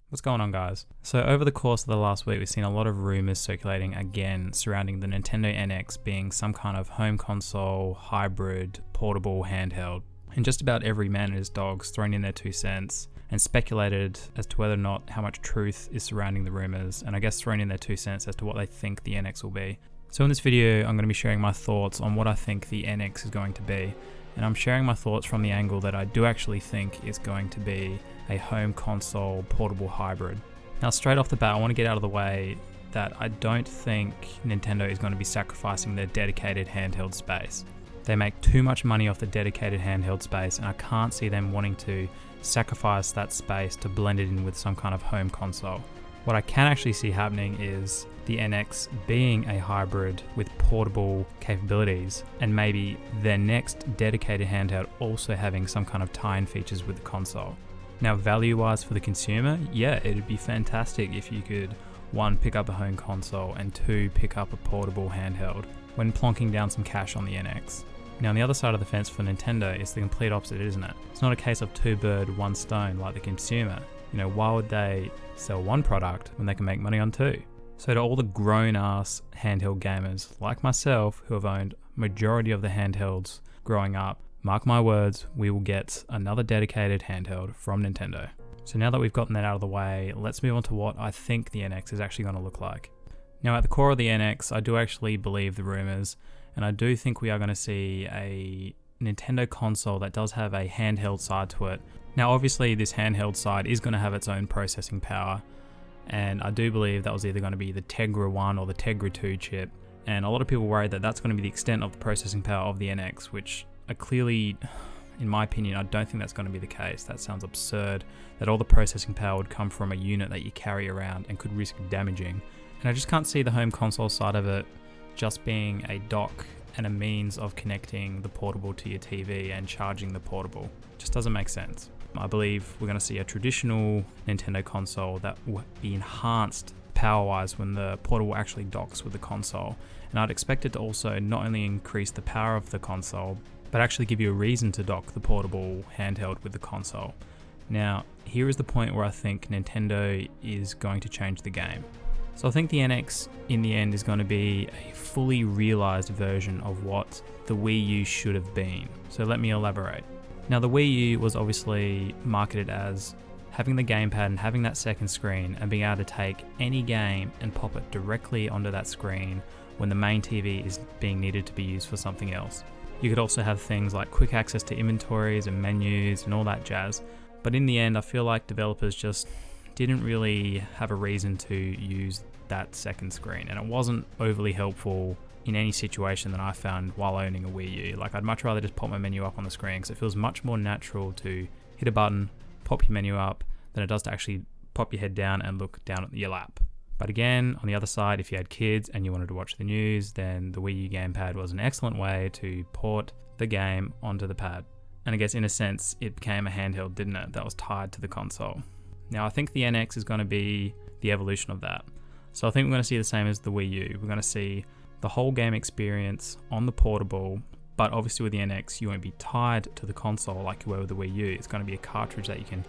What's going on, guys? So over the course of the last week, we've seen a lot of rumors circulating again surrounding the Nintendo NX being some kind of home console, hybrid, portable, handheld. And just about every man and his dog's thrown in their 2 cents and speculated as to whether or not how much truth is surrounding the rumors, and I guess thrown in their 2 cents as to what they think the NX will be. So in this video, I'm going to be sharing my thoughts on what I think the NX is going to be. And I'm sharing my thoughts from the angle that I do actually think is going to be a home console portable hybrid. Now, straight off the bat, I want to get out of the way that I don't think Nintendo is going to be sacrificing their dedicated handheld space. They make too much money off the dedicated handheld space, and I can't see them wanting to sacrifice that space to blend it in with some kind of home console. What I can actually see happening is the NX being a hybrid with portable capabilities, and maybe their next dedicated handheld also having some kind of tie-in features with the console. Now, value-wise for the consumer, yeah, it'd be fantastic if you could, 1, pick up a home console, and 2, pick up a portable handheld when plonking down some cash on the NX. Now, on the other side of the fence for Nintendo, it's the complete opposite, isn't it? It's not a case of 2 birds, 1 stone like the consumer. You know, why would they sell 1 product when they can make money on 2? So to all the grown-ass handheld gamers like myself who have owned majority of the handhelds growing up, mark my words, we will get another dedicated handheld from Nintendo. So now that we've gotten that out of the way, let's move on to what I think the NX is actually going to look like. Now, at the core of the NX, I do actually believe the rumors, and I do think we are going to see a Nintendo console that does have a handheld side to it. Now, obviously, this handheld side is going to have its own processing power, and I do believe that was either going to be the Tegra 1 or the Tegra 2 chip, and a lot of people worry that that's going to be the extent of the processing power of the NX, which I clearly, in my opinion, I don't think that's going to be the case. That sounds absurd, that all the processing power would come from a unit that you carry around and could risk damaging. And I just can't see the home console side of it just being a dock and a means of connecting the portable to your TV and charging the portable. It just doesn't make sense. I believe we're going to see a traditional Nintendo console that will be enhanced power-wise when the portable actually docks with the console. And I'd expect it to also not only increase the power of the console, but actually give you a reason to dock the portable handheld with the console. Now, here is the point where I think Nintendo is going to change the game. So I think the NX in the end is going to be a fully realized version of what the Wii U should have been. So let me elaborate. Now, the Wii U was obviously marketed as having the gamepad and having that second screen and being able to take any game and pop it directly onto that screen when the main TV is being needed to be used for something else. You could also have things like quick access to inventories and menus and all that jazz. But in the end, I feel like developers just didn't really have a reason to use that second screen, and it wasn't overly helpful in any situation that I found while owning a Wii U. Like, I'd much rather just pop my menu up on the screen because it feels much more natural to hit a button, pop your menu up, than it does to actually pop your head down and look down at your lap. But again, on the other side, if you had kids and you wanted to watch the news, then the Wii U gamepad was an excellent way to port the game onto the pad. And I guess in a sense, it became a handheld, didn't it? That was tied to the console. Now, I think the NX is going to be the evolution of that. So I think we're going to see the same as the Wii U. We're going to see the whole game experience on the portable, but obviously with the NX, you won't be tied to the console like you were with the Wii U. It's going to be a cartridge that you can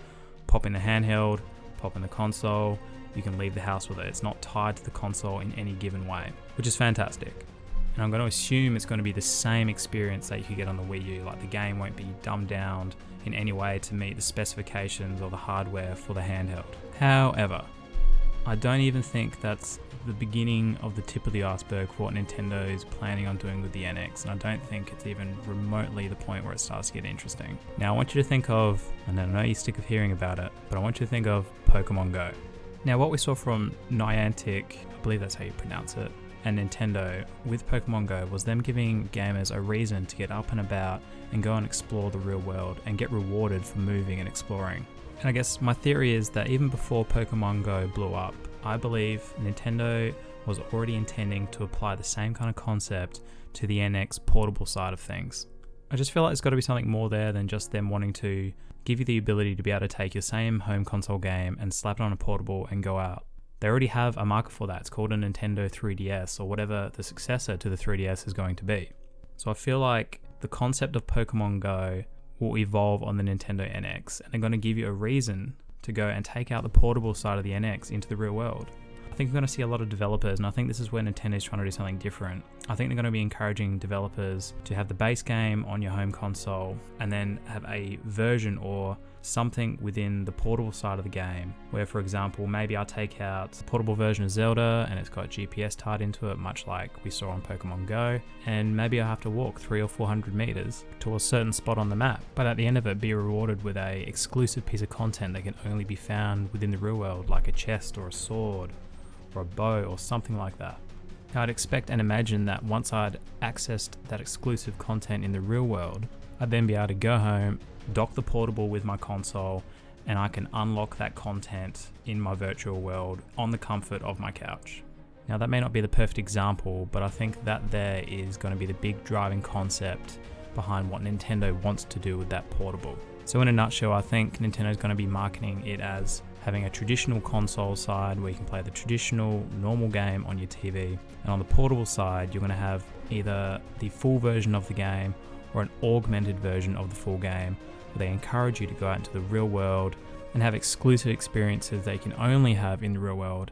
pop in the handheld, pop in the console, you can leave the house with it. It's not tied to the console in any given way, which is fantastic. And I'm going to assume it's going to be the same experience that you could get on the Wii U. Like, the game won't be dumbed down in any way to meet the specifications or the hardware for the handheld. However, I don't even think that's the beginning of the tip of the iceberg for what Nintendo is planning on doing with the NX, and I don't think it's even remotely the point where it starts to get interesting. Now, I want you to think of, and I know you're sick of hearing about it, but I want you to think of Pokemon Go. Now, what we saw from Niantic, I believe that's how you pronounce it, and Nintendo with Pokemon Go was them giving gamers a reason to get up and about and go and explore the real world and get rewarded for moving and exploring. And I guess my theory is that even before Pokemon Go blew up, I believe Nintendo was already intending to apply the same kind of concept to the NX portable side of things. I just feel like there's got to be something more there than just them wanting to give you the ability to be able to take your same home console game and slap it on a portable and go out. They already have a market for that. It's called a Nintendo 3DS, or whatever the successor to the 3DS is going to be. So I feel like the concept of Pokemon Go will evolve on the Nintendo NX, and they're going to give you a reason to go and take out the portable side of the NX into the real world. I think we're going to see a lot of developers, and I think this is where Nintendo's trying to do something different. I think they're going to be encouraging developers to have the base game on your home console and then have a version or something within the portable side of the game where, for example, maybe I'll take out the portable version of Zelda and it's got GPS tied into it, much like we saw on Pokemon Go, and maybe I have to walk 300 or 400 meters to a certain spot on the map, but at the end of it be rewarded with a exclusive piece of content that can only be found within the real world, like a chest or a sword or a bow or something like that. Now, I'd expect and imagine that once I'd accessed that exclusive content in the real world, I'd then be able to go home, dock the portable with my console, and I can unlock that content in my virtual world on the comfort of my couch. Now, that may not be the perfect example, but I think that there is going to be the big driving concept behind what Nintendo wants to do with that portable. So in a nutshell, I think Nintendo is going to be marketing it as having a traditional console side where you can play the traditional normal game on your TV, and on the portable side you're going to have either the full version of the game or an augmented version of the full game, where they encourage you to go out into the real world and have exclusive experiences that you can only have in the real world,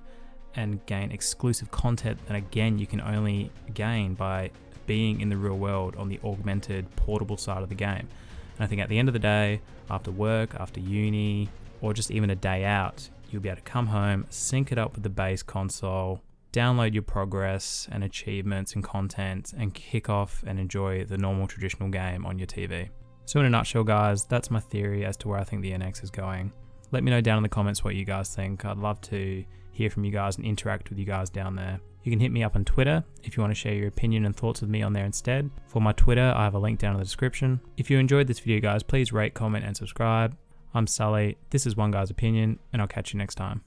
and gain exclusive content that again you can only gain by being in the real world on the augmented portable side of the game. And I think at the end of the day, after work, after uni, or just even a day out, you'll be able to come home, sync it up with the base console, download your progress and achievements and content, and kick off and enjoy the normal traditional game on your TV. So in a nutshell, guys, that's my theory as to where I think the NX is going. Let me know down in the comments what you guys think. I'd love to hear from you guys and interact with you guys down there. You can hit me up on Twitter if you want to share your opinion and thoughts with me on there instead. For my Twitter, I have a link down in the description. If you enjoyed this video, guys, please rate, comment, and subscribe. I'm Sully, this is One Guy's Opinion, and I'll catch you next time.